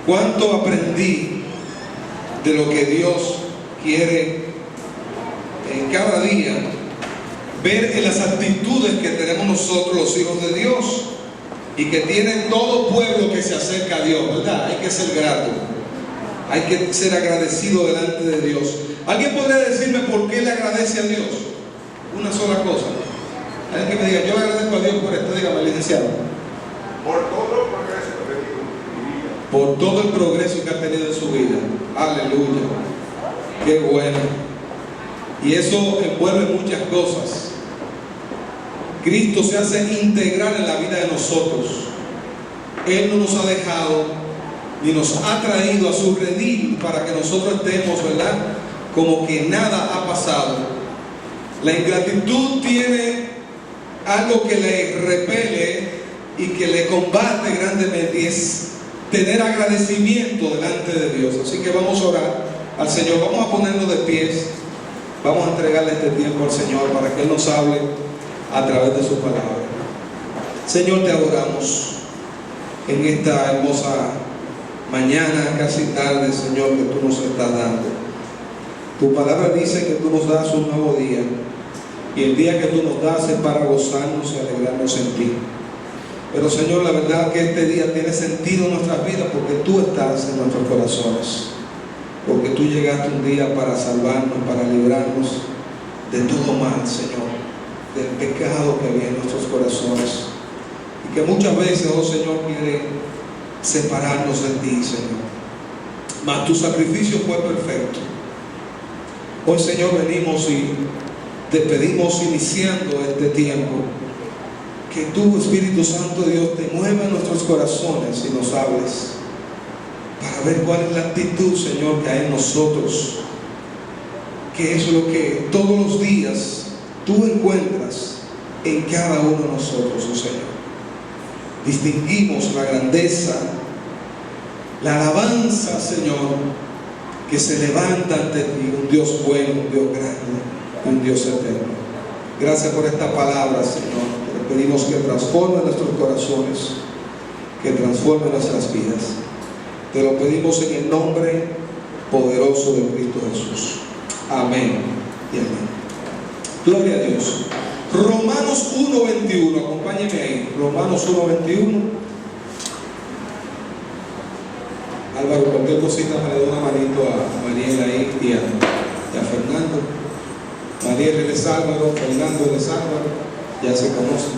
cuánto aprendí de lo que Dios quiere en cada día ver en las actitudes que tenemos nosotros los hijos de Dios y que tiene todo pueblo que se acerca a Dios, ¿verdad? Hay que ser grato, hay que ser agradecido delante de Dios. ¿Alguien podría decirme por qué le agradece a Dios? Una sola cosa. Alguien que me diga, yo le agradezco a Dios por esto, dígame, licenciado. Por todo el progreso que ha tenido en mi vida. Por todo el progreso que ha tenido en su vida. Aleluya. Qué bueno. Y eso envuelve muchas cosas. Cristo se hace integral en la vida de nosotros. Él no nos ha dejado ni nos ha traído a su redil para que nosotros estemos, ¿verdad?, como que nada ha pasado. La ingratitud tiene algo que le repele y que le combate grandemente, y es tener agradecimiento delante de Dios. Así que vamos a orar al Señor, vamos a ponernos de pies, vamos a entregarle este tiempo al Señor para que Él nos hable a través de su palabra. Señor, te adoramos en esta hermosa mañana, casi tarde, Señor, que tú nos estás dando. Tu palabra dice que tú nos das un nuevo día, y el día que tú nos das es para gozarnos y alegrarnos en ti. Pero Señor, la verdad que este día tiene sentido en nuestras vidas porque tú estás en nuestros corazones, porque tú llegaste un día para salvarnos, para librarnos de todo mal, Señor, del pecado que había en nuestros corazones, y que muchas veces, oh Señor, quiere separarnos de ti, Señor. Mas tu sacrificio fue perfecto. Hoy, Señor, venimos y te pedimos, iniciando este tiempo, que tú, Espíritu Santo de Dios, te mueva en nuestros corazones y nos hables para ver cuál es la actitud, Señor, que hay en nosotros, que es lo que todos los días tú encuentras en cada uno de nosotros, oh Señor. Distinguimos la grandeza, la alabanza, Señor, que se levanta ante ti, un Dios bueno, un Dios grande, un Dios eterno. Gracias por esta palabra, Señor. Te pedimos que transforme nuestros corazones, que transforme nuestras vidas. Te lo pedimos en el nombre poderoso de Cristo Jesús. Amén y amén. Gloria a Dios. Romanos 1:21, acompáñeme ahí. Romanos 1:21. Álvaro, cualquier cosita me le da una manito a Mariela ahí y a Fernando. Mariela es Álvaro, Fernando es Álvaro, ya se conocen.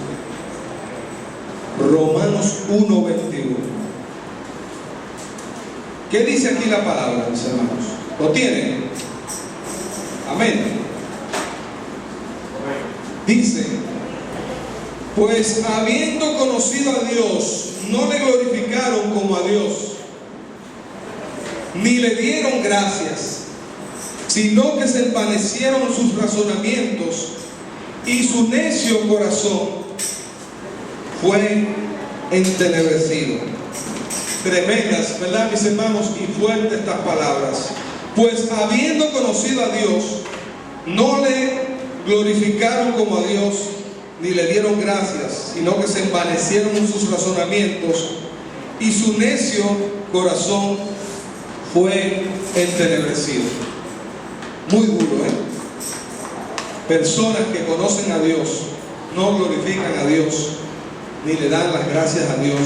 Romanos 1:21. ¿Qué dice aquí la palabra, mis hermanos? ¿Lo tienen? Amén. Dice: pues habiendo conocido a Dios, no le glorificaron como a Dios, ni le dieron gracias, sino que se envanecieron sus razonamientos, y su necio corazón fue entenebrecido. Tremendas, ¿verdad, mis hermanos? Y fuertes estas palabras. Pues habiendo conocido a Dios, no le glorificaron como a Dios, ni le dieron gracias, sino que se envanecieron en sus razonamientos, y su necio corazón fue entenebrecido. Muy duro, ¿eh? Personas que conocen a Dios no glorifican a Dios, ni le dan las gracias a Dios,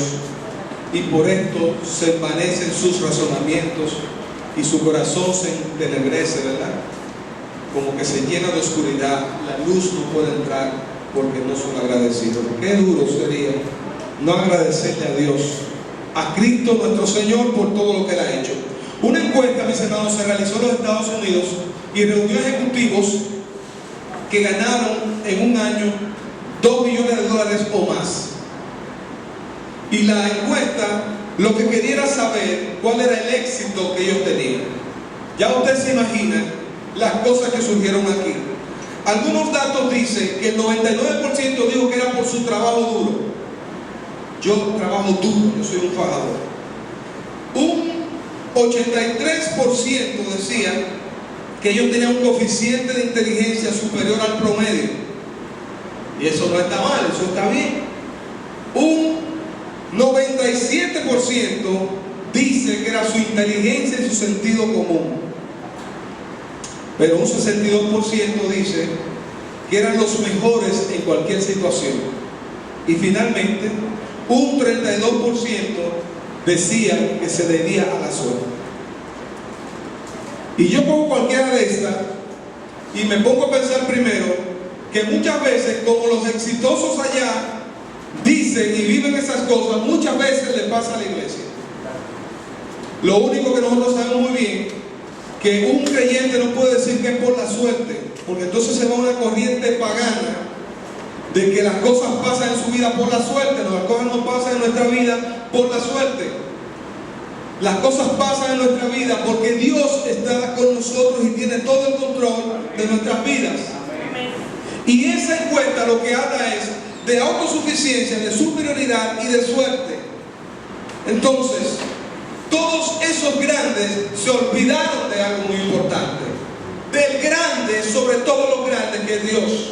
y por esto se envanecen sus razonamientos y su corazón se entenebrece, ¿verdad? Como que se llena de oscuridad, la luz no puede entrar porque no son agradecidos. Qué duro sería no agradecerle a Dios, a Cristo nuestro Señor, por todo lo que Él ha hecho. Una encuesta, mis hermanos, se realizó en los Estados Unidos y reunió ejecutivos que ganaron en un año $2 millones o más. Y la encuesta lo que quería era saber cuál era el éxito que ellos tenían. Ya usted se imagina las cosas que surgieron aquí. Algunos datos dicen que el 99% dijo que era por su trabajo duro. Yo trabajo duro, yo soy un fajador. Un 83% decía que ellos tenían un coeficiente de inteligencia superior al promedio. Y eso no está mal, eso está bien. Un 97% dice que era su inteligencia y su sentido común. Pero un 62% dice que eran los mejores en cualquier situación. Y finalmente, un 32% decía que se debía a la suerte. Y yo pongo cualquiera de estas y me pongo a pensar primero que muchas veces, como los exitosos allá dicen y viven esas cosas, muchas veces le pasa a la iglesia. Lo único que nosotros sabemos muy bien, que un creyente no puede decir que es por la suerte, porque entonces se va una corriente pagana de que las cosas pasan en su vida por la suerte. No, las cosas no pasan en nuestra vida por la suerte. Las cosas pasan en nuestra vida porque Dios está con nosotros y tiene todo el control de nuestras vidas. Y esa encuesta lo que habla es de autosuficiencia, de superioridad y de suerte. Entonces, todos esos grandes se olvidaron de algo muy importante, del grande sobre todos los grandes, que es Dios.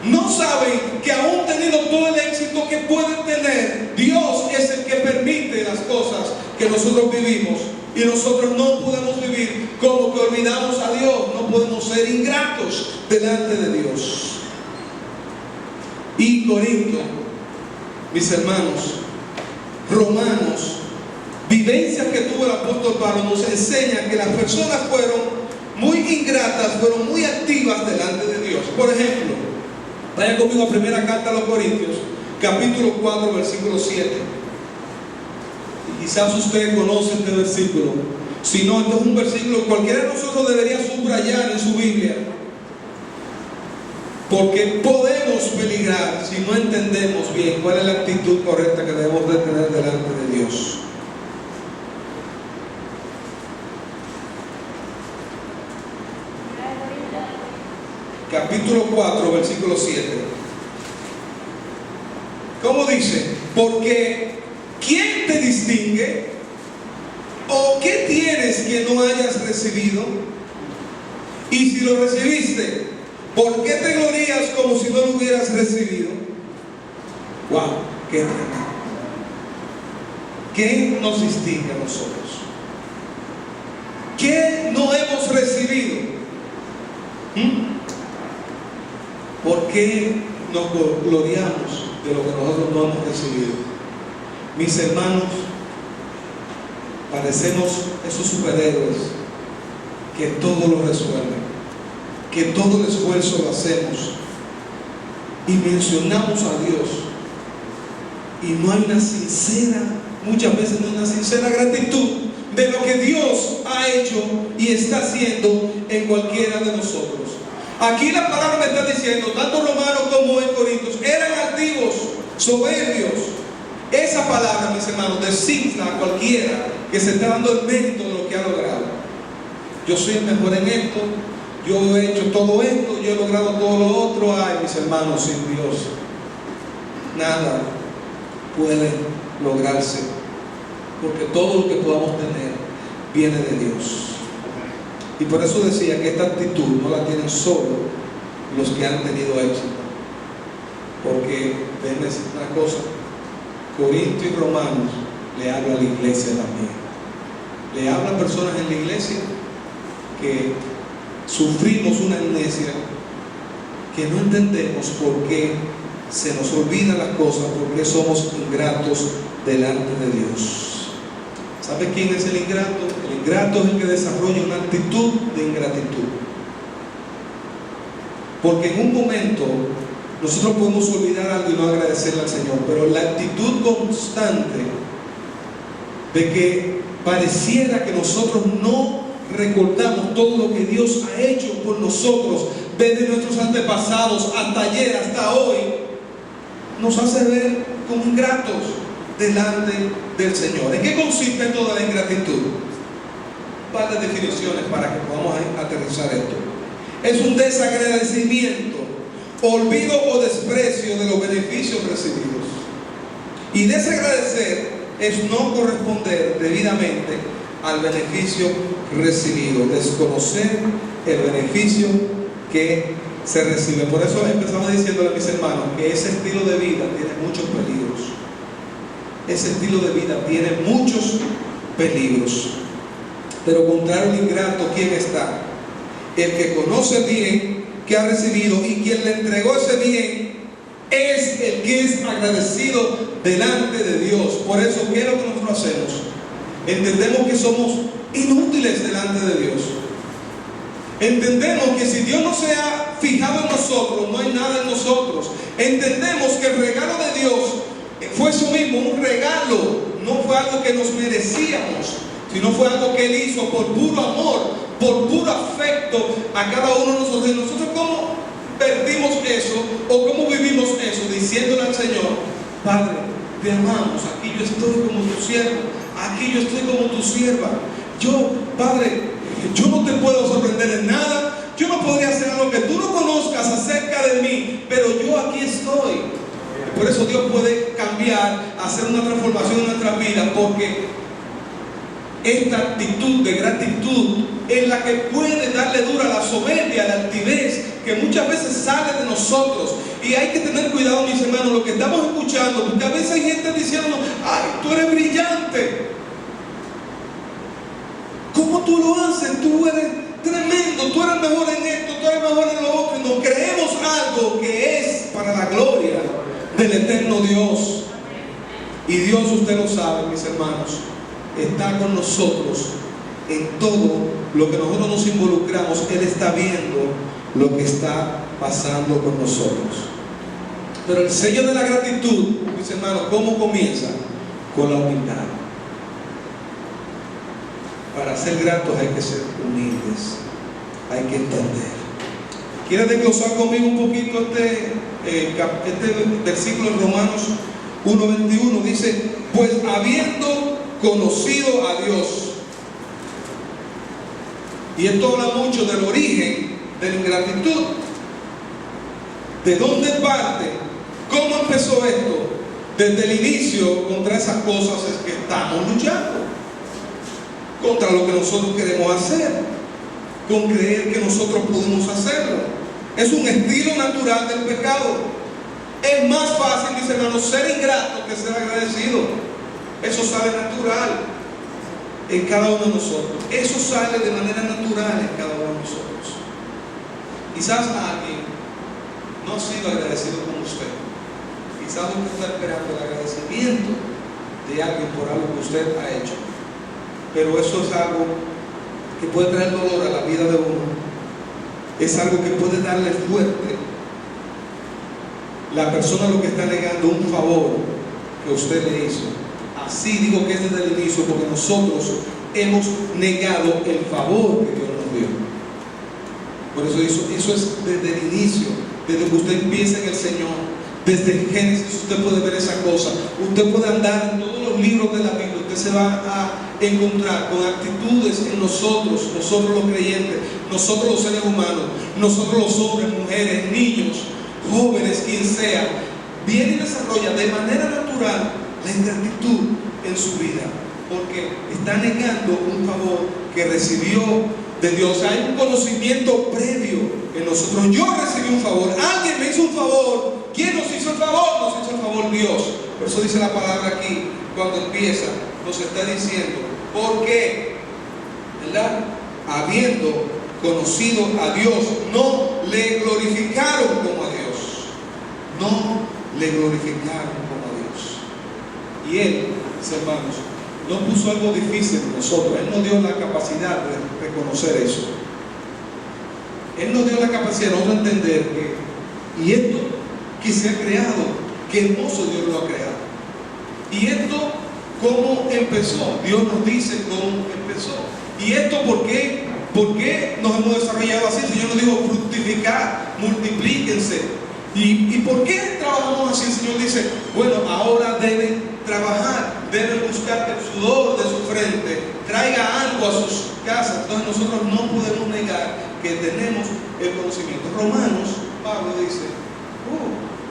No saben que aún teniendo todo el éxito que pueden tener, Dios es el que permite las cosas que nosotros vivimos. Y nosotros no podemos vivir como que olvidamos a Dios. No podemos ser ingratos delante de Dios. Y Corinto, mis hermanos, Romanos, vivencias que tuvo el apóstol Pablo nos enseñan que las personas fueron muy ingratas, fueron muy activas delante de Dios. Por ejemplo, vayan conmigo a primera carta a los Corintios, capítulo 4, versículo 7. Y quizás usted conoce este versículo. Si no, esto es un versículo que cualquiera de nosotros debería subrayar en su Biblia. Porque podemos peligrar si no entendemos bien cuál es la actitud correcta que debemos de tener delante de Dios. Capítulo 4, versículo 7. ¿Cómo dice? Porque ¿quién te distingue? ¿O qué tienes que no hayas recibido? Y si lo recibiste, ¿por qué te glorías como si no lo hubieras recibido? ¡Wow! ¡Qué tremendo! ¿Qué nos distingue a nosotros? ¿Qué no hemos recibido? ¿Por qué nos gloriamos de lo que nosotros no hemos recibido? Mis hermanos, parecemos esos superhéroes que todo lo resuelven, que todo el esfuerzo lo hacemos y mencionamos a Dios y no hay una sincera, muchas veces no hay una sincera gratitud de lo que Dios ha hecho y está haciendo en cualquiera de nosotros. Aquí la palabra me está diciendo, tanto Romanos como en Corintios, eran altivos, soberbios. Esa palabra, mis hermanos, designa a cualquiera que se está dando el mérito de lo que ha logrado. Yo soy el mejor en esto, yo he hecho todo esto, yo he logrado todo lo otro. Ay, mis hermanos, sin Dios nada puede lograrse, porque todo lo que podamos tener viene de Dios. Y por eso decía que esta actitud no la tienen solo los que han tenido éxito, porque déjenme decir una cosa, Corintios y Romanos le habla a la iglesia también, le habla a personas en la iglesia que sufrimos una amnesia, que no entendemos por qué se nos olvidan las cosas, por qué somos ingratos delante de Dios. ¿Sabe quién es el ingrato? El ingrato es el que desarrolla una actitud de ingratitud. Porque en un momento nosotros podemos olvidar algo y no agradecerle al Señor, pero la actitud constante de que pareciera que nosotros no recordamos todo lo que Dios ha hecho por nosotros desde nuestros antepasados hasta ayer, hasta hoy, nos hace ver como ingratos delante del Señor. ¿En qué consiste toda la ingratitud? Un par de definiciones para que podamos aterrizar esto. Es un desagradecimiento, olvido o desprecio de los beneficios recibidos. Y desagradecer es no corresponder debidamente al beneficio recibido, desconocer el beneficio que se recibe. Por eso empezamos diciéndole a mis hermanos que ese estilo de vida tiene muchos peligros. ese estilo de vida tiene muchos peligros. Pero contrario al ingrato, ¿quién está? El que conoce bien que ha recibido, y quien le entregó ese bien es el que es agradecido delante de Dios. Por eso, ¿qué es lo que nosotros hacemos? Entendemos que somos inútiles delante de Dios. Entendemos que si Dios no se ha fijado en nosotros, no hay nada en nosotros. Entendemos que el regalo de Dios fue eso mismo, un regalo. No fue algo que nos merecíamos, sino fue algo que Él hizo por puro amor, por puro afecto a cada uno de nosotros. Y nosotros, ¿cómo perdimos eso o cómo vivimos eso? Diciéndole al Señor: Padre, te amamos, aquí yo estoy como tu siervo, aquí yo estoy como tu sierva. Yo, Padre, yo no te puedo sorprender en nada, yo no podría hacer algo que tú no conozcas acerca de mí, pero yo aquí estoy. Por eso Dios puede cambiar, hacer una transformación en nuestra vida, porque esta actitud de gratitud es la que puede darle dura a la soberbia, a la altivez que muchas veces sale de nosotros. Y hay que tener cuidado, mis hermanos, lo que estamos escuchando, porque a veces hay gente diciendo: ay, tú eres brillante, ¿cómo tú lo haces? Tú eres tremendo, tú eres mejor en esto, tú eres mejor en lo otro. Y nos creemos algo que es para la gloria del eterno Dios. Y Dios, usted lo sabe, mis hermanos, está con nosotros en todo lo que nosotros nos involucramos. Él está viendo lo que está pasando con nosotros. Pero el sello de la gratitud, mis hermanos, ¿cómo comienza? Con la humildad. Para ser gratos hay que ser humildes, hay que entender. ¿Quieres desglosar conmigo un poquito este versículo en Romanos 1:21? Dice: pues habiendo conocido a Dios. Y esto habla mucho del origen de la ingratitud. ¿De dónde parte? ¿Cómo empezó esto? Desde el inicio, contra esas cosas es que estamos luchando. Contra lo que nosotros queremos hacer, con creer que nosotros podemos hacerlo. Es un estilo natural del pecado. Es más fácil, mis hermanos, ser ingrato que ser agradecido. Eso sale natural en cada uno de nosotros. Eso sale de manera natural en cada uno de nosotros. Quizás alguien no ha sido agradecido con usted. Quizás usted está esperando el agradecimiento de alguien por algo que usted ha hecho. Pero eso es algo que puede traer dolor a la vida de uno. Es algo que puede darle fuerte. La persona lo que está negando un favor que usted le hizo. Así digo que es desde el inicio, porque nosotros hemos negado el favor que Dios nos dio. Por eso eso es desde el inicio, desde que usted empieza en el Señor. Desde el Génesis usted puede ver esa cosa. Usted puede andar en todos los libros de la Biblia. Usted se va a encontrar con actitudes en nosotros los creyentes, nosotros los seres humanos, nosotros los hombres, mujeres, niños, jóvenes, quien sea, viene y desarrolla de manera natural la ingratitud en su vida, porque está negando un favor que recibió de Dios. Hay un conocimiento previo en nosotros. Yo recibí un favor, alguien me hizo un favor. ¿Quién nos hizo el favor? Nos hizo el favor Dios. Por eso dice la palabra aquí, cuando empieza, nos está diciendo: ¿por qué? ¿Verdad? Habiendo conocido a Dios, no le glorificaron como a Dios. No le glorificaron como a Dios. Y Él, mis hermanos, no puso algo difícil en nosotros. Él nos dio la capacidad de reconocer eso. Él nos dio la capacidad de nosotros entender que, y esto que se ha creado, qué hermoso Dios lo ha creado. Y esto, ¿cómo empezó? Dios nos dice cómo empezó. ¿Y esto por qué? ¿Por qué nos hemos desarrollado así? El Señor nos dijo: fructificar, multiplíquense. ¿Y por qué trabajamos así? El Señor dice: bueno, ahora deben trabajar, deben buscar el sudor de su frente, traiga algo a sus casas. Entonces nosotros no podemos negar que tenemos el conocimiento. Romanos, Pablo dice: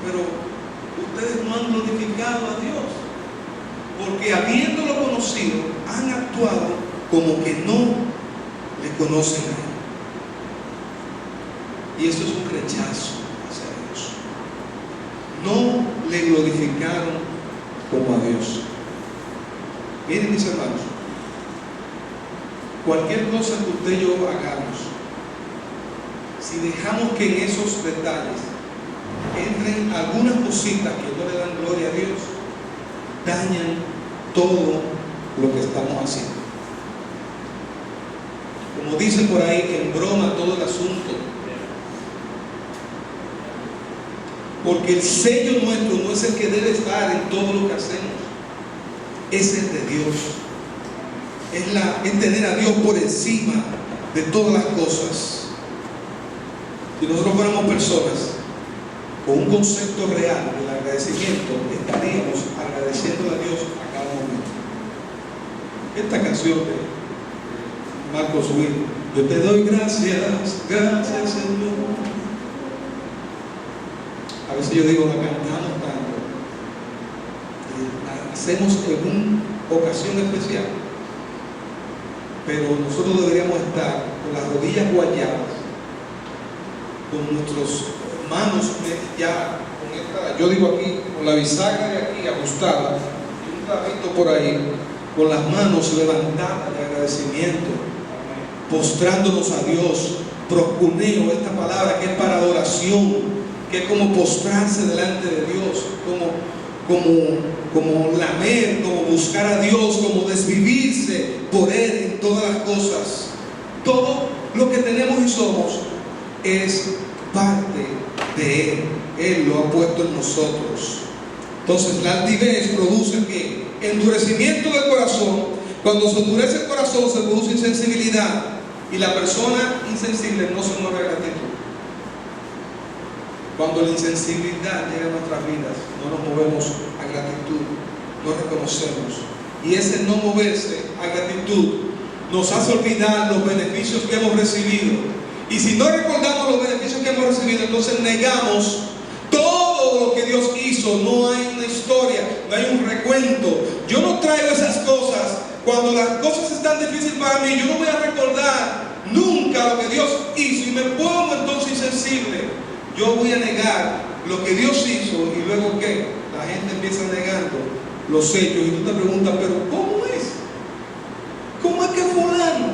pero ustedes no han glorificado a Dios, porque habiéndolo conocido, han actuado como que no le conocen a Él. Y esto es un rechazo hacia Dios. No le glorificaron como a Dios. Miren, mis hermanos, cualquier cosa que usted y yo hagamos, si dejamos que en esos detalles entren algunas cositas que no le dan gloria a Dios, dañan todo lo que estamos haciendo. Como dice por ahí, embroma todo el asunto. Porque el sello nuestro no es el que debe estar en todo lo que hacemos, es el de Dios. Es tener a Dios por encima de todas las cosas. Si nosotros fuéramos personas con un concepto real del agradecimiento, estaríamos agradeciendo a Dios a cada momento. Esta canción de Marcos Witt, yo te doy gracias, gracias Señor. A veces yo digo, la cantamos tanto, la hacemos en una ocasión especial, pero nosotros deberíamos estar con las rodillas guayadas, con nuestras manos ya, con esta, yo digo aquí, con la bisagra de aquí ajustada, y un clavito por ahí, con las manos levantadas de agradecimiento, postrándonos a Dios. Proscuneo, esta palabra que es para adoración, que es como postrarse delante de Dios, como lamer, como buscar a Dios, como desvivirse por Él en todas las cosas. Todo lo que tenemos y somos es parte de Él. Él lo ha puesto en nosotros. Entonces la altivez produce ¿qué? Endurecimiento del corazón. Cuando se endurece el corazón se produce insensibilidad, y la persona insensible no se mueve a gratitud. Cuando la insensibilidad llega a nuestras vidas, no nos movemos a gratitud, no reconocemos. Y ese no moverse a gratitud nos hace olvidar los beneficios que hemos recibido. Y si no recordamos los beneficios que hemos recibido, entonces negamos todo lo que Dios hizo. No hay una historia, no hay un recuento. Yo no traigo esas cosas. Cuando las cosas están difíciles para mí, yo no voy a recordar nunca lo que Dios hizo y me pongo entonces insensible. Yo voy a negar lo que Dios hizo, y luego ¿qué? La gente empieza negando los hechos, y tú te preguntas, pero ¿cómo es? ¿Cómo es que fulano,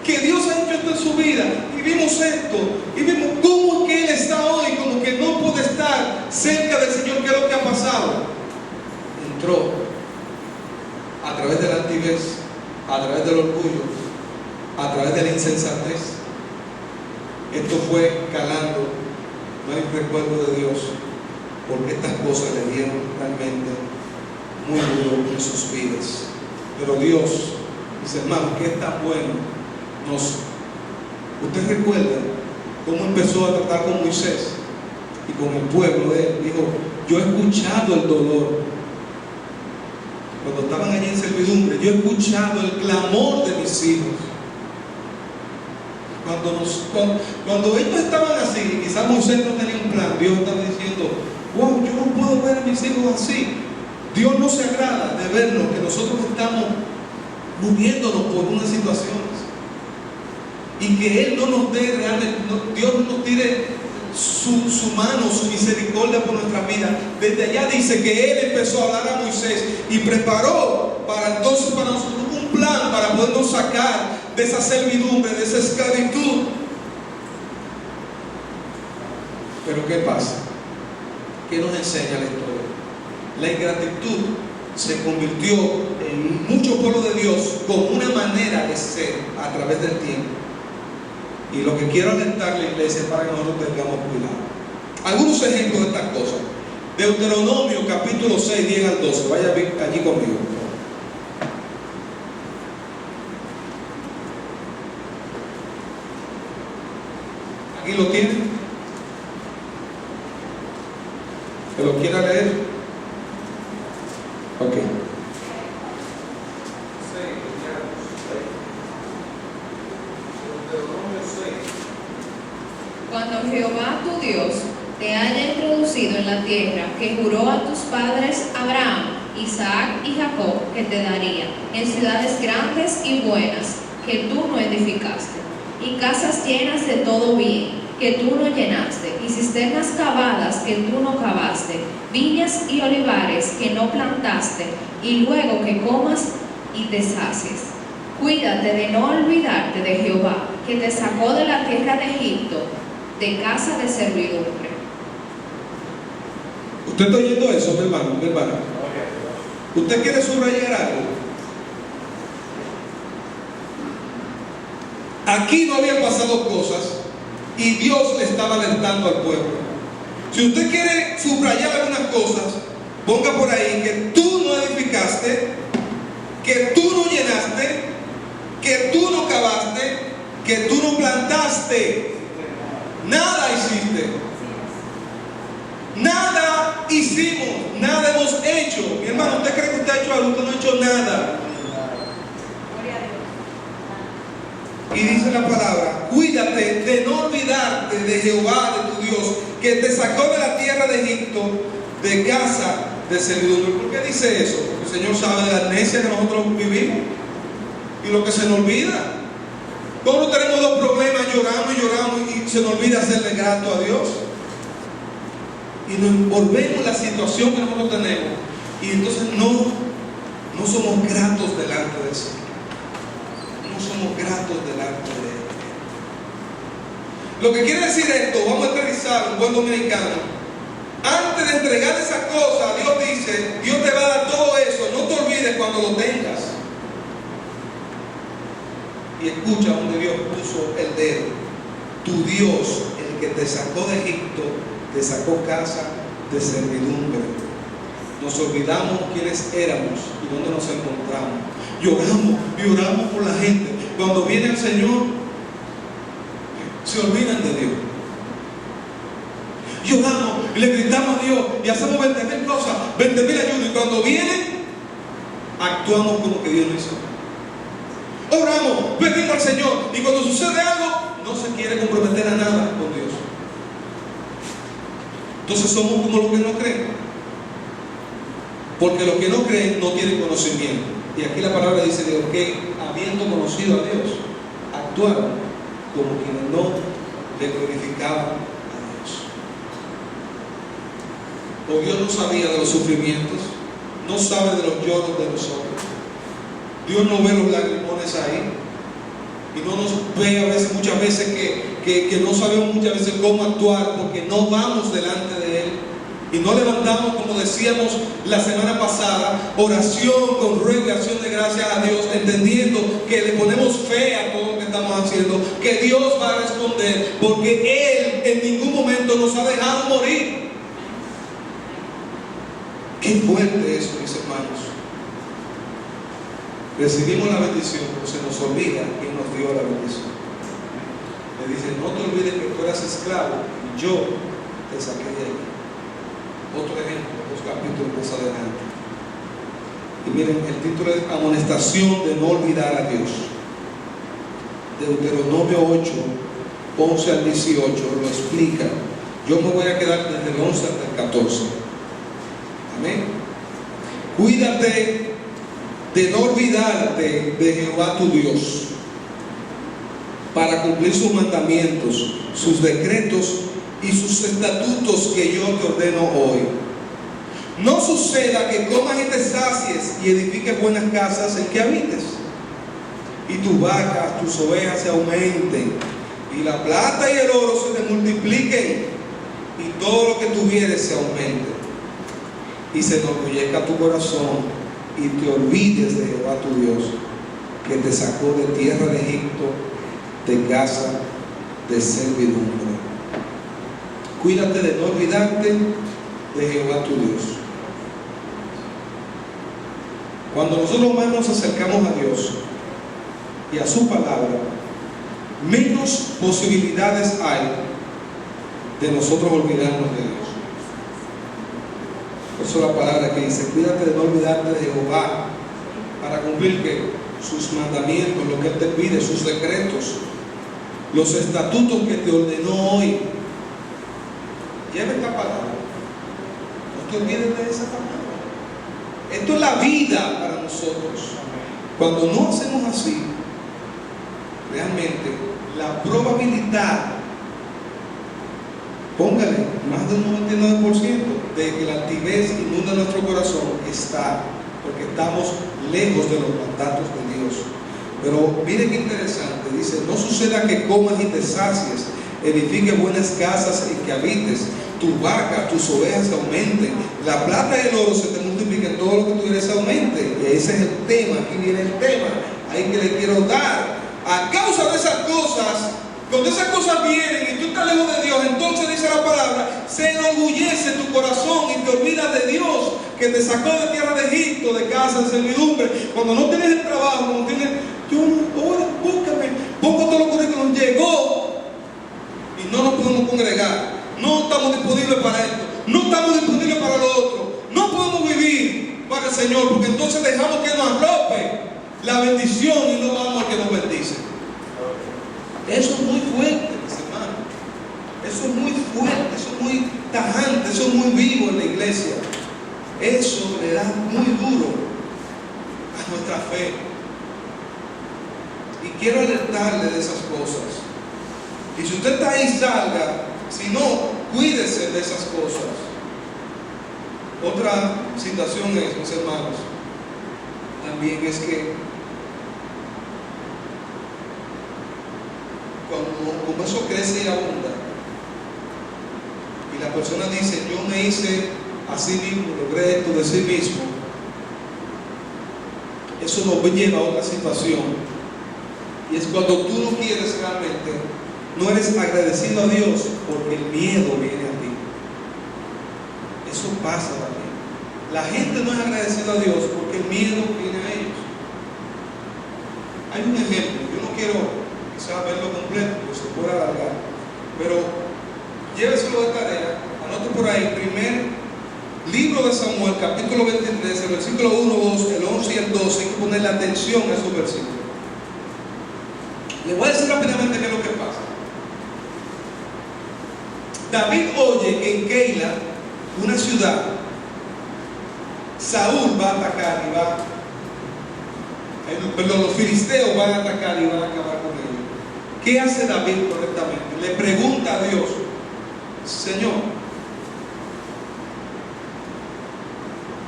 que Dios ha hecho esto en su vida, y vimos esto, y vimos cómo es que Él está hoy, como que no puede estar cerca del Señor? ¿Qué es lo que ha pasado? Entró a través de la altivez, a través del orgullo, a través de la insensatez. Esto fue calando. No hay recuerdo de Dios, porque estas cosas le dieron realmente muy duro en sus vidas. Pero Dios, mis hermanos, que es tan bueno, usted recuerda cómo empezó a tratar con Moisés y con el pueblo de él. Dijo, yo he escuchado el dolor. Cuando estaban allí en servidumbre, yo he escuchado el clamor de mis hijos. Cuando ellos estaban así, quizás Moisés no tenía un plan, Dios estaba diciendo, wow, yo no puedo ver a mis hijos así. Dios no se agrada de vernos, que nosotros estamos muriéndonos por unas situaciones, y que Él no nos dé realmente, Dios no nos tire su mano, su misericordia por nuestra vida. Desde allá dice que Él empezó a hablar a Moisés y preparó para nosotros un plan para podernos sacar de esa servidumbre, de esa esclavitud. Pero ¿qué pasa? ¿Qué nos enseña la historia? La ingratitud se convirtió en mucho pueblo de Dios como una manera de ser a través del tiempo. Y lo que quiero alentar a la iglesia es para que nosotros tengamos cuidado. Algunos ejemplos de estas cosas. Deuteronomio capítulo 6, 10 al 12. Vaya allí conmigo. Aquí lo tienen. ¿Que lo quiera leer? Ok. Cuando Jehová tu Dios te haya introducido en la tierra que juró a tus padres Abraham, Isaac y Jacob que te daría, en ciudades grandes y buenas que tú no edificaste, y casas llenas de todo bien, que tú no llenaste, y cisternas cavadas que tú no cavaste, viñas y olivares que no plantaste, y luego que comas y te sacies. Cuídate de no olvidarte de Jehová, que te sacó de la tierra de Egipto, de casa de servidumbre. ¿Usted está oyendo eso, mi hermano, mi hermana? ¿Usted quiere subrayar algo? Aquí no habían pasado cosas y Dios le estaba alertando al pueblo. Si usted quiere subrayar algunas cosas, ponga por ahí que tú no edificaste, que tú no llenaste, que tú no cavaste, que tú no plantaste. Nada hiciste. Nada hicimos, nada hemos hecho. Mi hermano, ¿usted cree que usted ha hecho algo? Usted no ha hecho nada. Y dice la palabra: cuídate de no olvidarte de Jehová, de tu Dios, que te sacó de la tierra de Egipto, de casa de servidumbre. ¿Por qué dice eso? Porque el Señor sabe de la amnesia que nosotros vivimos y lo que se nos olvida. Todos tenemos dos problemas, lloramos y lloramos y se nos olvida hacerle grato a Dios. Y nos envolvemos en la situación que nosotros tenemos y entonces no somos gratos delante de Él. No somos gratos delante de Él. Lo que quiere decir esto, vamos a aterrizar un buen dominicano. Antes de entregar esa cosa, Dios dice: Dios te va a dar todo eso, no te olvides cuando lo tengas. Y escucha donde Dios puso el dedo. Tu Dios, el que te sacó de Egipto, te sacó casa de servidumbre. Nos olvidamos quiénes éramos y dónde nos encontramos. Lloramos y oramos por la gente. Cuando viene el Señor, se olvidan de Dios. Lloramos y le gritamos a Dios y hacemos 20,000 cosas, 20,000 ayudas, y cuando viene, actuamos como que Dios no hizo. Oramos, pedimos al Señor, y cuando sucede algo, no se quiere comprometer a nada con Dios. Entonces somos como los que no creen, porque los que no creen no tienen conocimiento. Y aquí la palabra dice: Dios, que habiendo conocido a Dios, actuaron como quienes no le glorificaban a Dios. O Dios no sabía de los sufrimientos, no sabe de los lloros de nosotros. Dios no ve los lagrimones ahí. Y no nos ve muchas veces que no sabemos muchas veces cómo actuar, porque no vamos delante de Él. Y no levantamos, como decíamos la semana pasada, oración con ruego y acción de gracias a Dios, entendiendo que le ponemos fe a todo lo que estamos haciendo, que Dios va a responder, porque Él en ningún momento nos ha dejado morir. Qué fuerte eso, mis hermanos. Recibimos la bendición, pero se nos olvida quién nos dio la bendición. Le dice: no te olvides que tú eras esclavo y yo te saqué de ahí. Otro ejemplo, 2 capítulos más adelante. Y miren, el título es amonestación de no olvidar a Dios. Deuteronomio 8, 11 al 18 lo explica. Yo me voy a quedar desde el 11 hasta el 14. Amén. Cuídate de no olvidarte de Jehová tu Dios, para cumplir sus mandamientos, sus decretos y sus estatutos que yo te ordeno hoy. No suceda que comas y te sacies y edifiques buenas casas en que habites, y tus vacas, tus ovejas se aumenten, y la plata y el oro se te multipliquen, y todo lo que tuvieres se aumente, y se enorgullezca tu corazón, y te olvides de Jehová tu Dios, que te sacó de tierra de Egipto, de casa de servidumbre. Cuídate de no olvidarte de Jehová tu Dios. Cuando nosotros más nos acercamos a Dios y a su palabra, menos posibilidades hay de nosotros olvidarnos de Dios. Por eso la palabra que dice: cuídate de no olvidarte de Jehová, para cumplir ¿qué? Sus mandamientos, lo que Él te pide, sus decretos, los estatutos que te ordenó hoy. Lleva esta palabra, no te olvides de esa palabra. Esto es la vida para nosotros. Cuando no hacemos así, realmente la probabilidad póngale más del 99% de que la altivez inunda nuestro corazón está, porque estamos lejos de los mandatos de Dios. Pero mire qué interesante, dice: no suceda que comas y te sacies, edifique buenas casas y que habites, tus vacas, tus ovejas aumenten, la plata y el oro se te multipliquen, todo lo que tú quieres aumente. Y ese es el tema, aquí viene el tema, ahí que le quiero dar. A causa de esas cosas, cuando esas cosas vienen y tú estás lejos de Dios, entonces dice la palabra, se enorgullece tu corazón y te olvidas de Dios, que te sacó de tierra de Egipto, de casa de servidumbre. Cuando no tienes el trabajo, cuando tienes, ahora búscame, pongo todo lo currículum, llegó y no nos podemos congregar, no estamos disponibles para esto, no estamos disponibles para lo otro, no podemos vivir para el Señor, porque entonces dejamos que nos arrope la bendición y no vamos al que nos bendice. Eso es muy fuerte, mis hermanos. Eso es muy fuerte, eso es muy tajante, eso es muy vivo en la iglesia. Eso le da muy duro a nuestra fe. Y quiero alertarle de esas cosas. Y si usted está ahí, salga. Si no, cuídese de esas cosas. Otra situación es, mis hermanos, también es que como eso crece y abunda, y la persona dice, yo me hice a sí mismo, logré esto de sí mismo, eso nos lleva a otra situación, y es cuando tú no quieres realmente, no eres agradecido a Dios porque el miedo viene a ti. Eso pasa también. La gente no es agradecida a Dios porque el miedo viene a ellos. Hay un ejemplo, yo no quiero quizás verlo completo, porque se puede alargar, pero lléveselo de tarea, anote por ahí, primer libro de Samuel, capítulo 23, el versículo 1, 2, el 11 y el 12, hay que ponerle atención a esos versículos. Les voy a decir rápidamente qué es lo que pasa. David oye que en Keila, una ciudad, Saúl va a atacar y los filisteos van a atacar y van a acabar con ellos. ¿Qué hace David correctamente? Le pregunta a Dios, Señor,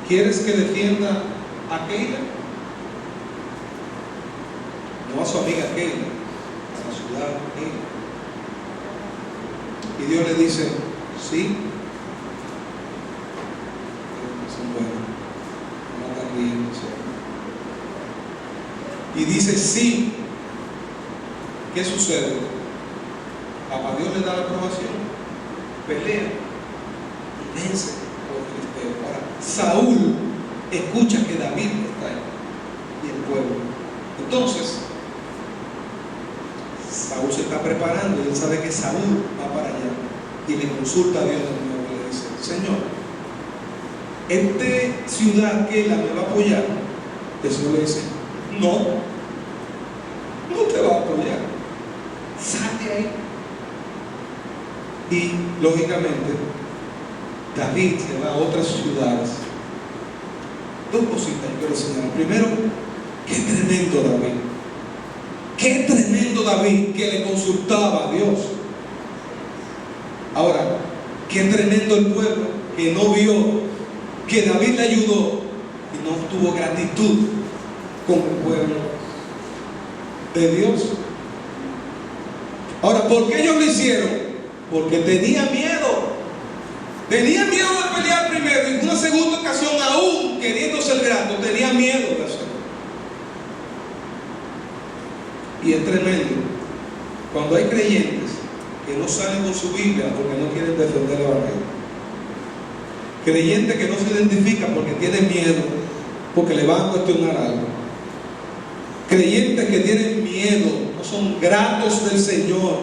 ¿quieres que defienda a Keila? No a su amiga Keila, a la ciudad Keila. Y Dios le dice, sí. Y dice, sí. ¿Qué sucede? A Dios le da la aprobación, pelea y vence a los filisteos. Ahora, Saúl escucha que David está ahí y el pueblo. Entonces, Saúl se está preparando y él sabe que Saúl va para allá y le consulta a Dios de nuevo y le dice, Señor, ¿esta ciudad que me va a apoyar? El Señor le dice, no te va a apoyar, sal de ahí. Y lógicamente David se va a otras ciudades. Dos cositas que quiero señalar. Primero, qué tremendo David, qué tremendo David que le consultaba a Dios. Ahora, qué tremendo el pueblo que no vio que David le ayudó y no tuvo gratitud con el pueblo de Dios. Ahora, ¿por qué ellos lo hicieron? Porque tenía miedo. Tenía miedo de pelear primero y en una segunda ocasión, aún queriendo ser grato, tenía miedo de hacerlo. Y es tremendo cuando hay creyentes que no salen con su Biblia porque no quieren defender el evangelio. Creyentes que no se identifican porque tienen miedo, porque le van a cuestionar algo. Creyentes que tienen miedo, no son gratos del Señor,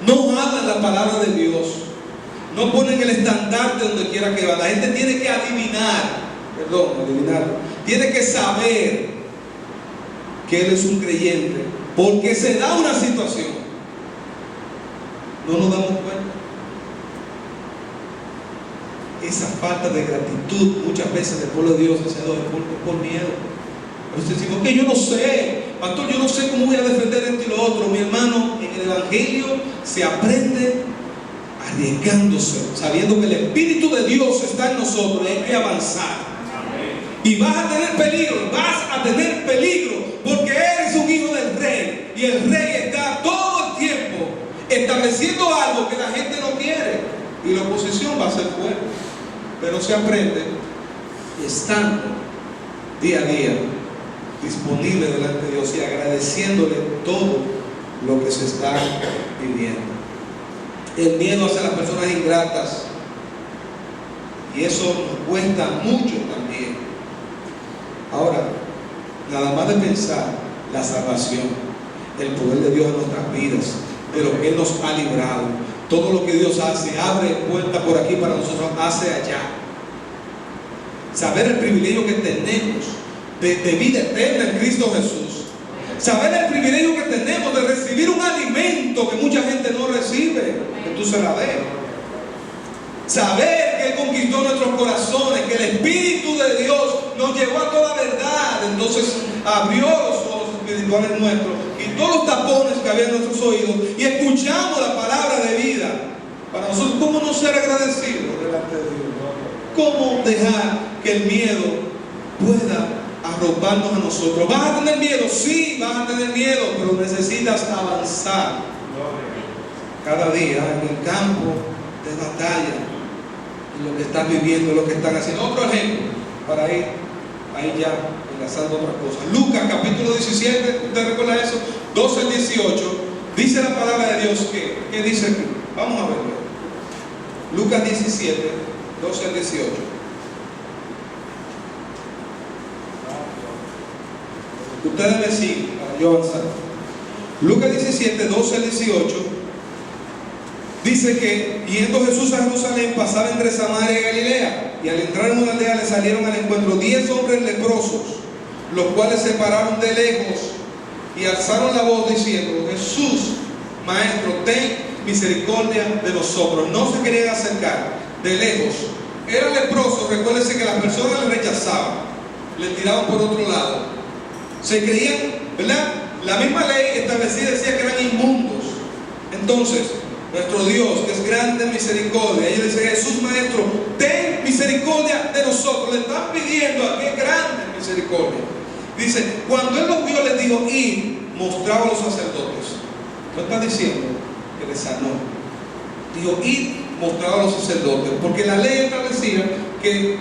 no hablan la palabra de Dios, no ponen el estandarte donde quiera que va. La gente tiene que adivinar, tiene que saber que él es un creyente, porque se da una situación. No nos damos cuenta. Esa falta de gratitud muchas veces del pueblo de Dios se da por miedo. Entonces decimos que yo no sé, pastor, yo no sé cómo voy a defender esto y lo otro. Mi hermano, en el evangelio se aprende a arriesgándose, sabiendo que el Espíritu de Dios está en nosotros y hay que avanzar. Y vas a tener peligro, porque eres un hijo del rey, y el rey está todo el tiempo estableciendo algo que la gente no quiere, y la oposición va a ser fuerte, pero se aprende estando día a día disponible delante de Dios y agradeciéndole todo lo que se está viviendo. El miedo hacia las personas ingratas, y eso nos cuesta mucho también. Ahora, nada más de pensar la salvación, el poder de Dios en nuestras vidas, de lo que Él nos ha librado, todo lo que Dios hace, abre puertas por aquí para nosotros, hace allá. Saber el privilegio que tenemos de vida eterna en Cristo Jesús. Saber el privilegio que tenemos de recibir un alimento que mucha gente no recibe, que tú se la des. Saber que Él conquistó nuestros corazones, que el Espíritu de Dios nos llevó a toda verdad. Entonces abrió los ojos espirituales nuestros y todos los tapones que había en nuestros oídos y escuchamos la palabra de vida. Para nosotros, ¿cómo no ser agradecidos delante de Dios? ¿Cómo dejar que el miedo pueda arroparnos a nosotros? ¿Vas a tener miedo? Sí, vas a tener miedo, pero necesitas avanzar cada día en el campo de batalla, en lo que estás viviendo, lo que están haciendo. Otro ejemplo, para ir ahí ya enlazando otras cosas. Lucas capítulo 17, ¿usted recuerda eso? 12 al 18, dice la palabra de Dios que, ¿qué dice aquí? Vamos a verlo. Lucas 17, 12 al 18. Ustedes me siguen para yo avanzar. Lucas 17, 12 al 18 dice que yendo Jesús a Jerusalén pasaba entre Samaria y Galilea, y al entrar en una aldea le salieron al encuentro 10 hombres leprosos, los cuales se pararon de lejos y alzaron la voz diciendo: Jesús, Maestro, ten misericordia de nosotros. No se querían acercar, de lejos. Eran leprosos, recuérdense que las personas le rechazaban, le tiraban por otro lado. Se creían, ¿verdad? La misma ley establecida decía que eran inmundos. Entonces, nuestro Dios, que es grande en misericordia, ellos dicen: Jesús, Maestro, ten misericordia de nosotros. Le están pidiendo a que es grande en misericordia. Dice, cuando Él los vio, les dijo: id, mostraba a los sacerdotes. No está diciendo que les sanó. Dijo: id, mostraba a los sacerdotes. Porque la ley establecía que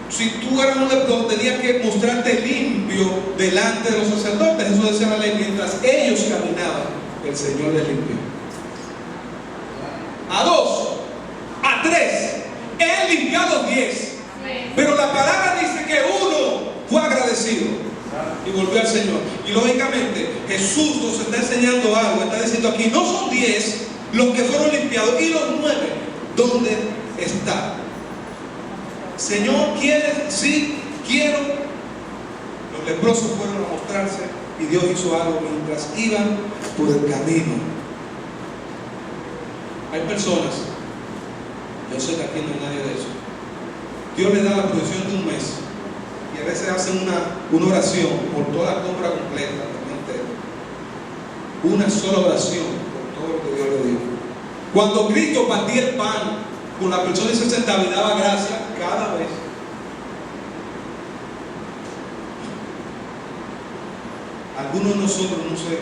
si tú eras un leproso, tenías que mostrarte limpio delante de los sacerdotes. Eso decía la ley. Mientras ellos caminaban, el Señor les limpió. A 2, a 3, Él limpió a los 10. Pero la palabra dice que uno fue agradecido y volvió al Señor. Y lógicamente Jesús nos está enseñando algo. Está diciendo aquí: no son 10 los que fueron limpiados, y los 9, ¿dónde está? Señor, ¿quieres? Sí, quiero. Los leprosos fueron a mostrarse y Dios hizo algo mientras iban por el camino. Hay personas, yo sé que aquí no hay nadie de eso, Dios les da la provisión de un mes y a veces hacen una oración por toda la compra completa, una sola oración por todo lo que Dios le dio. Cuando Cristo partía el pan con la persona y se sentaba y daba gracias cada vez. Algunos de nosotros, no sé,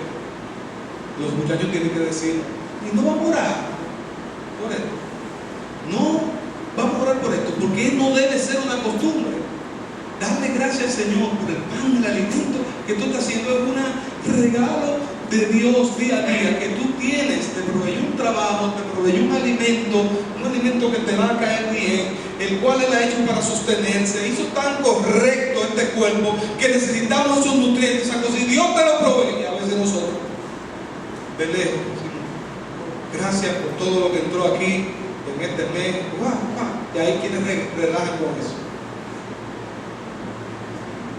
los muchachos tienen que decir: y no vamos a orar por esto. No vamos a orar por esto, porque no debe ser una costumbre. Darle gracias al Señor por el pan, el alimento que tú estás haciendo. Es un regalo de Dios día a día que tú tienes. Te proveyó un trabajo, te proveyó un alimento que te va a caer bien, el cual Él ha hecho para sostenerse. Hizo tan correcto este cuerpo que necesitamos esos nutrientes, esa cosa, y Dios te lo provee. Y a veces nosotros, de lejos, gracias por todo lo que entró aquí en este mes. Y hay quienes relajan con eso,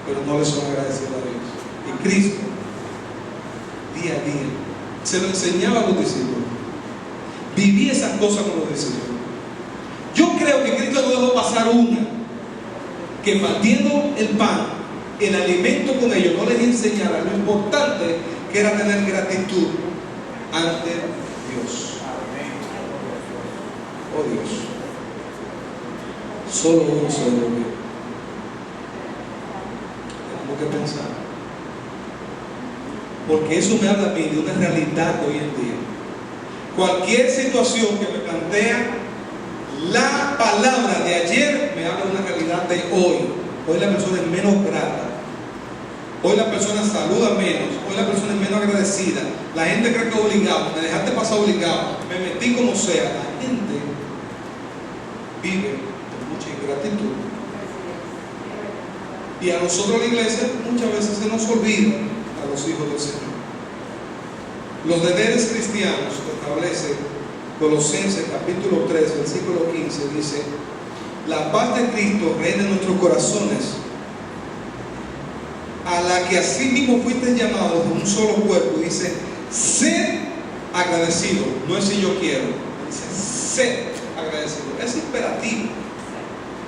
pero no le son agradecidos a Dios. Y Cristo, día a día, se lo enseñaba a los discípulos. Vivía esas cosas con los discípulos. Yo creo que Cristo no dejó pasar una, que partiendo el pan, el alimento con ellos, no les enseñara lo importante que era tener gratitud ante Dios. Dios. Solo uno se devolvió. Tenemos que pensar. Porque eso me habla a mí de una realidad de hoy en día. Cualquier situación que me plantea la palabra de ayer me habla de una realidad de hoy. Hoy la persona es menos grata. Hoy la persona saluda menos. Hoy la persona es menos agradecida. La gente cree que es obligado. Me dejaste pasar obligado. Me metí como sea. La gente vive con mucha ingratitud. Y a nosotros la iglesia muchas veces se nos olvida a los hijos del Señor. Los deberes cristianos que establece Colosenses capítulo 3, versículo 15, dice: la paz de Cristo reina en nuestros corazones, a la que asimismo fuiste llamados de un solo cuerpo. Dice: sed agradecido. No es si yo quiero, dice sed agradecido. Es imperativo.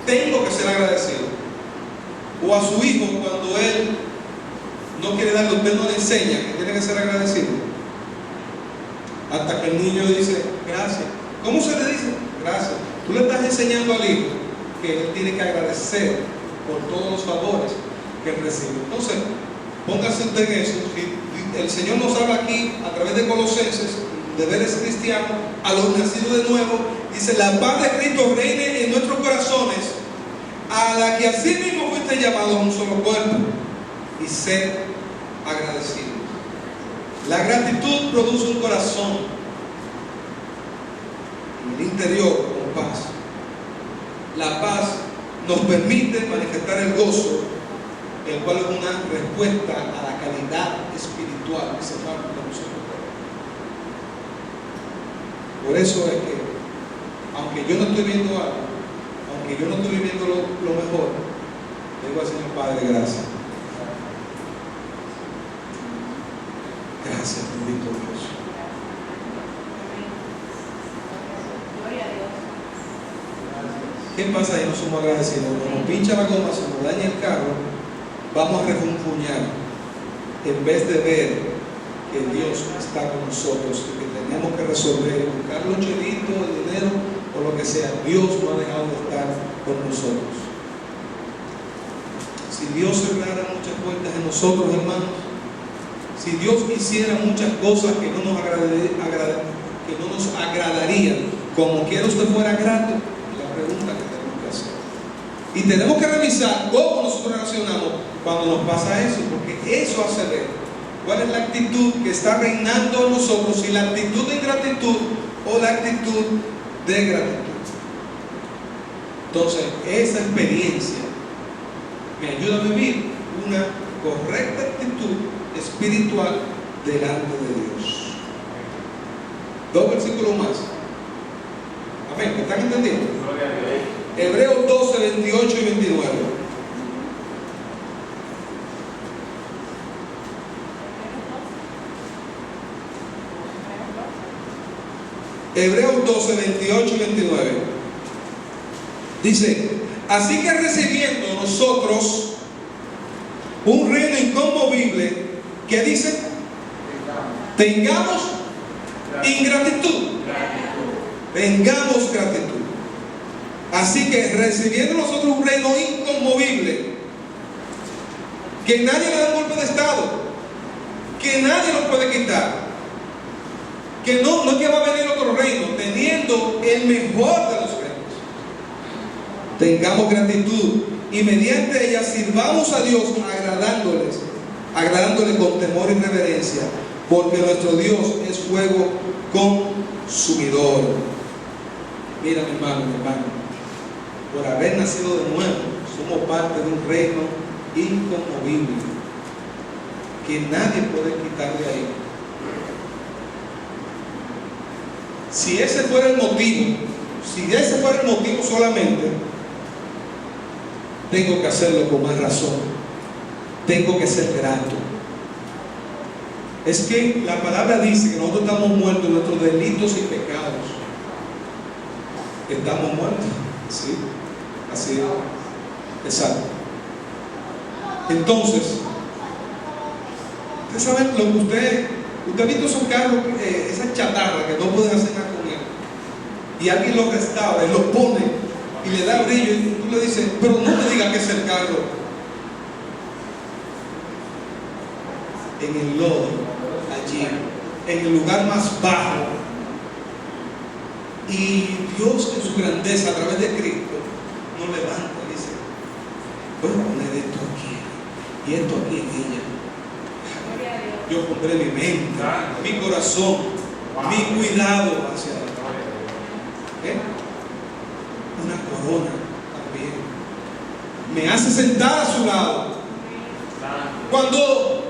Tengo que ser agradecido. O a su hijo, cuando él no quiere darle, usted no le enseña que tiene que ser agradecido. Hasta que el niño dice gracias. ¿Cómo se le dice? Gracias. Tú le estás enseñando al hijo que él tiene que agradecer por todos los favores que él recibe. Entonces, póngase usted en eso. El Señor nos habla aquí a través de Colosenses, deberes cristianos, a los nacidos de nuevo. Dice: la paz de Cristo reine en nuestros corazones, a la que así mismo fuiste llamados a un solo cuerpo, y ser agradecidos. La gratitud produce un corazón en el interior con paz. La paz nos permite manifestar el gozo, el cual es una respuesta a la calidad espiritual que se forma en nosotros. Por eso es que, aunque yo no estoy viendo algo, aunque yo no estoy viviendo lo mejor, le digo al Señor: Padre, gracias. Gracias, bendito Dios. ¿Qué pasa si no somos agradecidos? Cuando nos pincha la goma, se nos daña el carro, vamos a refunfuñar en vez de ver que Dios está con nosotros y que tenemos que resolver, buscar los chelitos, el dinero o lo que sea. Dios no ha dejado de estar con nosotros. Si Dios cerrara muchas puertas en nosotros, hermanos, si Dios hiciera muchas cosas que no nos agradarían, como quiera usted fuera grato, la pregunta que tenemos que hacer. Y tenemos que revisar cómo nosotros reaccionamos cuando nos pasa eso, porque eso hace ver cuál es la actitud que está reinando en nosotros, si la actitud de ingratitud o la actitud de gratitud. Entonces, esa experiencia me ayuda a vivir una correcta actitud espiritual delante de Dios. 2 versículos más. Amén. ¿Me están entendiendo? Hebreos 12, 28 y 29. Hebreos 12, 28 y 29. Dice: así que recibiendo nosotros un reino inconmovible, ¿qué dice? Tengamos ingratitud. Tengamos gratitud. Así que recibiendo nosotros un reino inconmovible, que nadie le da un golpe de estado, que nadie lo puede quitar, que no es que va a venir otro reino, teniendo el mejor de los reinos. Tengamos gratitud y mediante ella sirvamos a Dios agradándole con temor y reverencia, porque nuestro Dios es fuego consumidor. Mira, mi hermano, por haber nacido de nuevo, somos parte de un reino inconmovible que nadie puede quitar de ahí. Si ese fuera el motivo solamente, tengo que hacerlo con más razón. Tengo que ser grato. Es que la palabra dice que nosotros estamos muertos en nuestros delitos y pecados. Estamos muertos. ¿Sí? Así es. Exacto. Entonces, ustedes saben lo que usted ha visto esos carros, esas chatarras que no pueden hacer nada con él. y alguien lo restaura y lo pone y le da brillo, y tú le dices, pero no me digas que es el carro. En el lodo, allí, en el lugar más bajo, y Dios en su grandeza a través de Cristo nos levanta y dice, voy a poner esto aquí y esto aquí en ella. Yo pondré mi mente, mi corazón, mi cuidado hacia ella. Una corona también me hace sentar a su lado cuando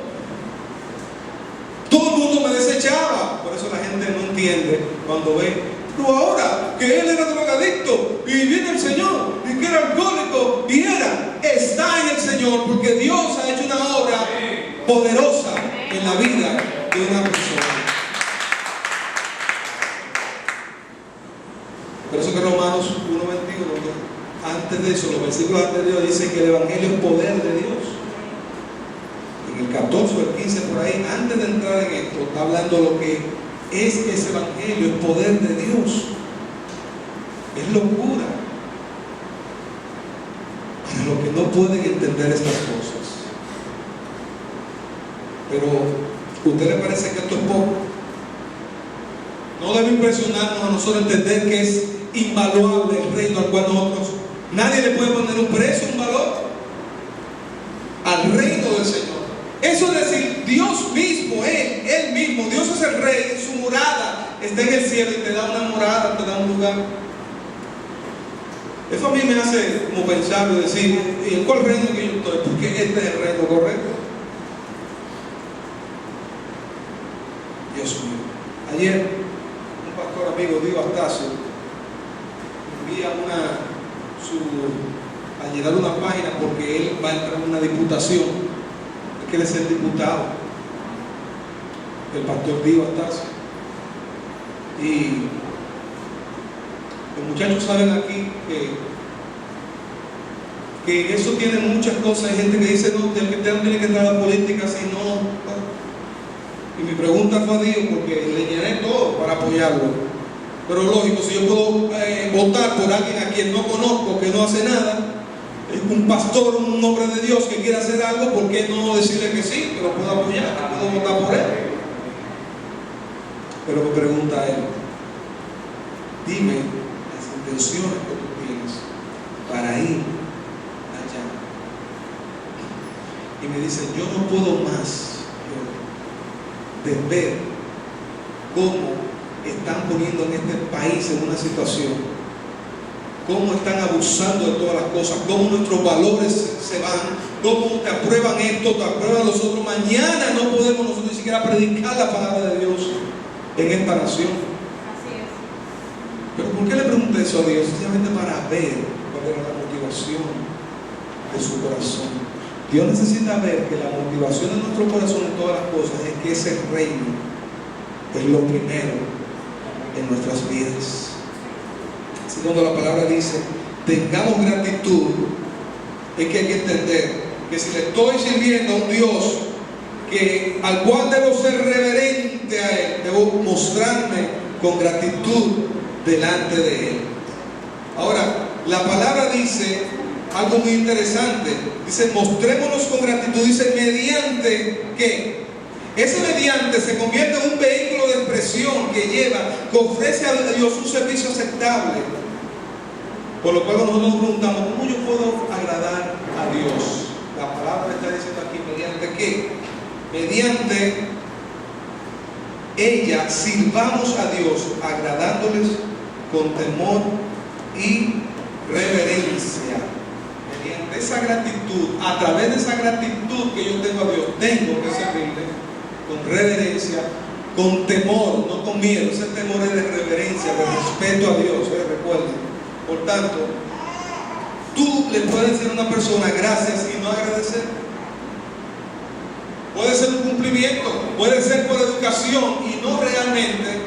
todo el mundo me desechaba. Por eso la gente no entiende cuando ve, pero ahora que él era drogadicto y viene el Señor, y que era alcohólico y está en el Señor, porque Dios ha hecho una obra poderosa en la vida de una persona. Por eso que Romanos 1:21, antes de eso, los versículos anteriores dicen que el Evangelio es poder de Dios. En el 14 o el 15 por ahí, antes de entrar en esto, está hablando lo que es ese Evangelio, es poder de Dios. Es locura para los que no pueden entender estas cosas. Pero, ¿a usted le parece que esto es poco? No debe impresionarnos a nosotros entender que es invaluable el reino al cual nosotros, nadie le puede poner un precio, un valor al reino del Señor. Eso es decir, Dios mismo, Él mismo, Dios es el Rey, su morada está en el cielo y te da una morada, te da un lugar. Eso a mí me hace como pensar y decir, ¿y en cuál reino que yo estoy? Porque este es el reino correcto. Dios mío. Ayer, un pastor amigo, Dio Astacio, envía a llenar una página porque él va a entrar en una diputación. Él quiere ser diputado. El pastor Dio Astacio. Y los muchachos saben aquí que eso tiene muchas cosas. Hay gente que dice, no, el cristiano tiene que entrar a la política, si no. Y mi pregunta fue a Dios, porque le llené todo para apoyarlo. Pero lógico, si yo puedo votar por alguien a quien no conozco, que no hace nada, un pastor, un hombre de Dios que quiere hacer algo, ¿por qué no decirle que sí, que lo puedo apoyar, que puedo votar por él? Pero me pregunta él, dime las intenciones que tú tienes para ir allá. Y me dice, yo no puedo más de ver cómo están poniendo en este país en una situación, cómo están abusando de todas las cosas, cómo nuestros valores se van, cómo te aprueban esto, te aprueban los otros. Mañana no podemos nosotros ni siquiera predicar la palabra de Dios en esta nación. Así es. Pero ¿por qué le pregunté eso a Dios? Sencillamente para ver cuál era la motivación de su corazón. Dios necesita ver que la motivación de nuestro corazón en todas las cosas es que ese reino es lo primero en nuestras vidas. Así cuando la palabra dice tengamos gratitud, es que hay que entender que si le estoy sirviendo a un Dios al cual debo ser reverente a Él, debo mostrarme con gratitud delante de Él. Ahora, la palabra dice algo muy interesante. Dice, mostrémonos con gratitud. Dice, mediante ¿qué? Ese mediante se convierte en un vehículo de expresión que ofrece a Dios un servicio aceptable. Por lo cual nosotros nos preguntamos, ¿cómo yo puedo agradar a Dios? La palabra está diciendo aquí, ¿mediante qué? Mediante ella sirvamos a Dios agradándoles con temor y reverencia. Mediante esa gratitud, a través de esa gratitud que yo tengo a Dios, tengo que servirle con reverencia, con temor, no con miedo. Ese temor es de reverencia, de respeto a Dios, recuerden. Por tanto, tú le puedes decir a una persona gracias y no agradecer. Puede ser un cumplimiento, puede ser por educación y no realmente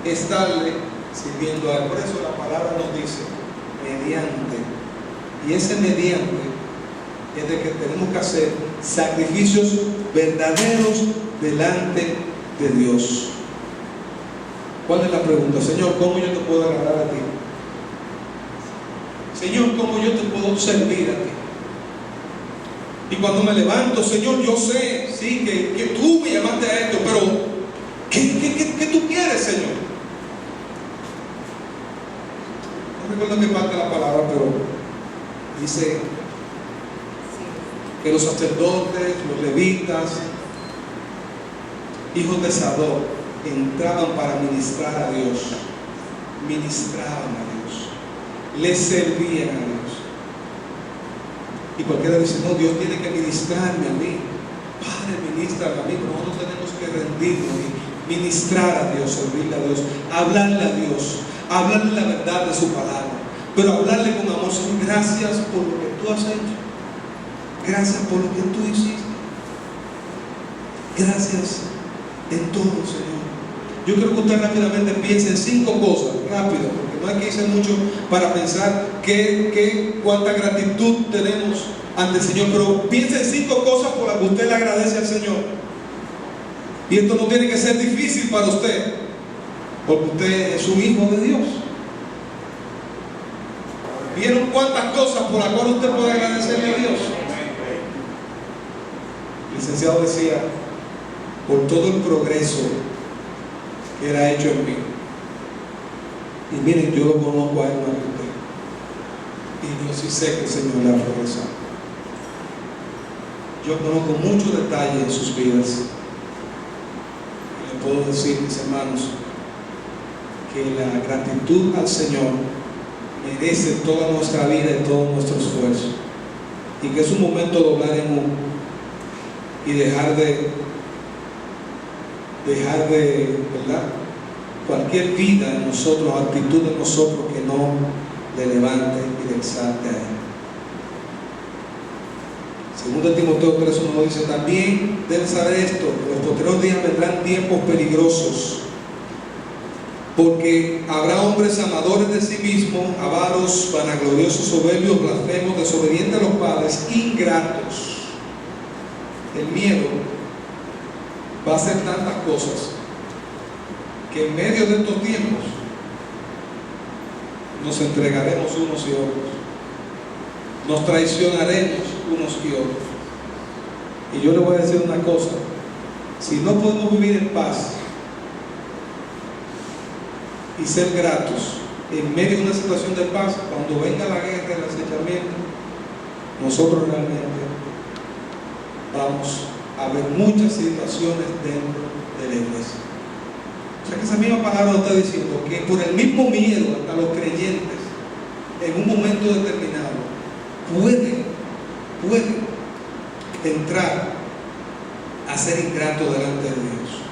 estarle sirviendo a Él. Por eso la palabra nos dice mediante. Y ese mediante es de que tenemos que hacer sacrificios verdaderos delante de Dios. ¿Cuál es la pregunta? Señor, ¿cómo yo te puedo agradar a ti? Señor, ¿cómo yo te puedo servir a ti? Y cuando me levanto, Señor, yo sé, sí, que tú me llamaste a esto, pero ¿qué tú quieres, Señor? No recuerdo qué parte de la palabra, pero dice que los sacerdotes, los levitas, hijos de Sadok, entraban para ministrar a Dios, ministraban a Dios, le servían a Dios. Y cualquiera dice, no, Dios tiene que ministrarme a mí. Padre, ministra a mí, pero nosotros tenemos que rendirnos y ministrar a Dios, servirle a Dios, hablarle a Dios, hablarle la verdad de su palabra, pero hablarle con amor. Señor, gracias por lo que tú has hecho, gracias por lo que tú hiciste, gracias en todo, Señor. Yo quiero que usted rápidamente piense en 5 cosas, rápido, porque no hay que irse mucho para pensar cuánta gratitud tenemos ante el Señor, pero piense en 5 cosas por las que usted le agradece al Señor. Y esto no tiene que ser difícil para usted, porque usted es un hijo de Dios. ¿Vieron cuántas cosas por las cuales usted puede agradecerle a Dios? El licenciado decía, por todo el progreso que Él ha hecho en mí. Y miren, yo lo conozco a Él más que usted. Y yo sí sé que el Señor le ha progresado. Yo conozco muchos detalles en sus vidas. Y le puedo decir, mis hermanos, que la gratitud al Señor merece toda nuestra vida y todo nuestro esfuerzo. Y que es un momento de doblar en uno y dejar de ¿verdad? Cualquier vida en nosotros, actitud en nosotros que no le levante y le exalte a Él. Segundo Timoteo 3:1 dice, también deben saber esto, que en los posteriores días vendrán tiempos peligrosos, porque habrá hombres amadores de sí mismos, avaros, vanagloriosos, soberbios, blasfemos, desobedientes a los padres, ingratos. El miedo va a hacer tantas cosas que en medio de estos tiempos nos entregaremos unos y otros, nos traicionaremos unos y otros. Y yo le voy a decir una cosa: si no podemos vivir en paz y ser gratos en medio de una situación de paz, cuando venga la guerra, el acechamiento, nosotros realmente vamos a ver muchas situaciones dentro de la iglesia. O sea que esa misma palabra nos está diciendo que por el mismo miedo a los creyentes, en un momento determinado, puede entrar a ser ingrato delante de Dios.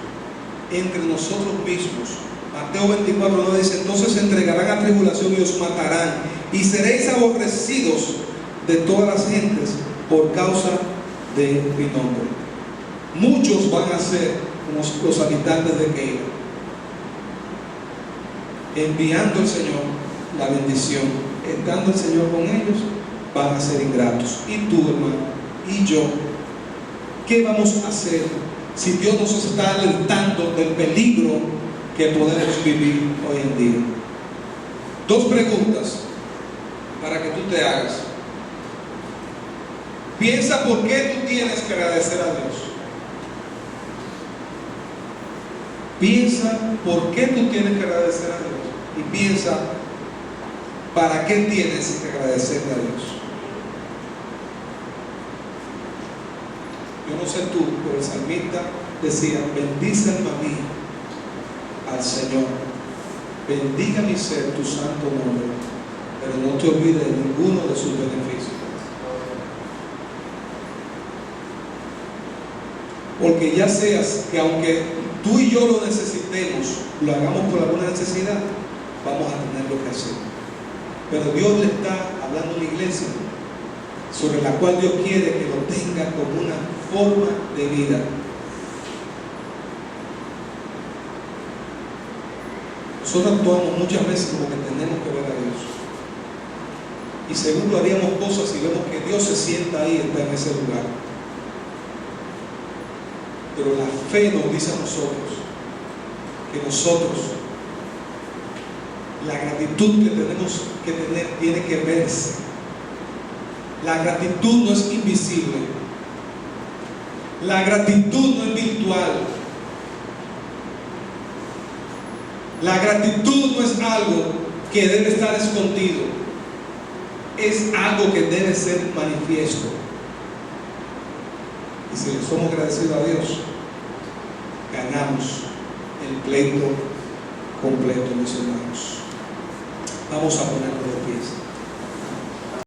Entre nosotros mismos, Mateo 24:9 dice, entonces se entregarán a tribulación y os matarán, y seréis aborrecidos de todas las gentes por causa de mi nombre. Muchos van a ser como los habitantes de Keila, enviando al Señor la bendición, estando el Señor con ellos, van a ser ingratos. Y tú, hermano, y yo, ¿qué vamos a hacer si Dios nos está alertando del peligro que podemos vivir hoy en día? 2 preguntas para que tú te hagas. Piensa por qué tú tienes que agradecer a Dios. Piensa por qué tú tienes que agradecer a Dios. Y piensa para qué tienes que agradecerle a Dios. Yo no sé tú, pero el salmista decía, bendice alma mía al Señor, bendiga mi ser tu santo nombre, pero no te olvides de ninguno de sus beneficios. Porque ya seas que aunque tú y yo lo necesitemos, lo hagamos por alguna necesidad, vamos a tener lo que hacer. Pero Dios le está hablando a una iglesia sobre la cual Dios quiere que lo tenga como una forma de vida. Nosotros actuamos muchas veces como que tenemos que ver a Dios. Y seguro haríamos cosas si vemos que Dios se sienta ahí, está en ese lugar. Pero la fe nos dice a nosotros que nosotros La gratitud que tenemos que tener tiene que verse. La gratitud no es invisible. La gratitud no es virtual. La gratitud no es algo que debe estar escondido. Es algo que debe ser manifiesto. Y si le somos agradecidos a Dios, ganamos el pleito completo, mis hermanos. Vamos a ponernos de pie.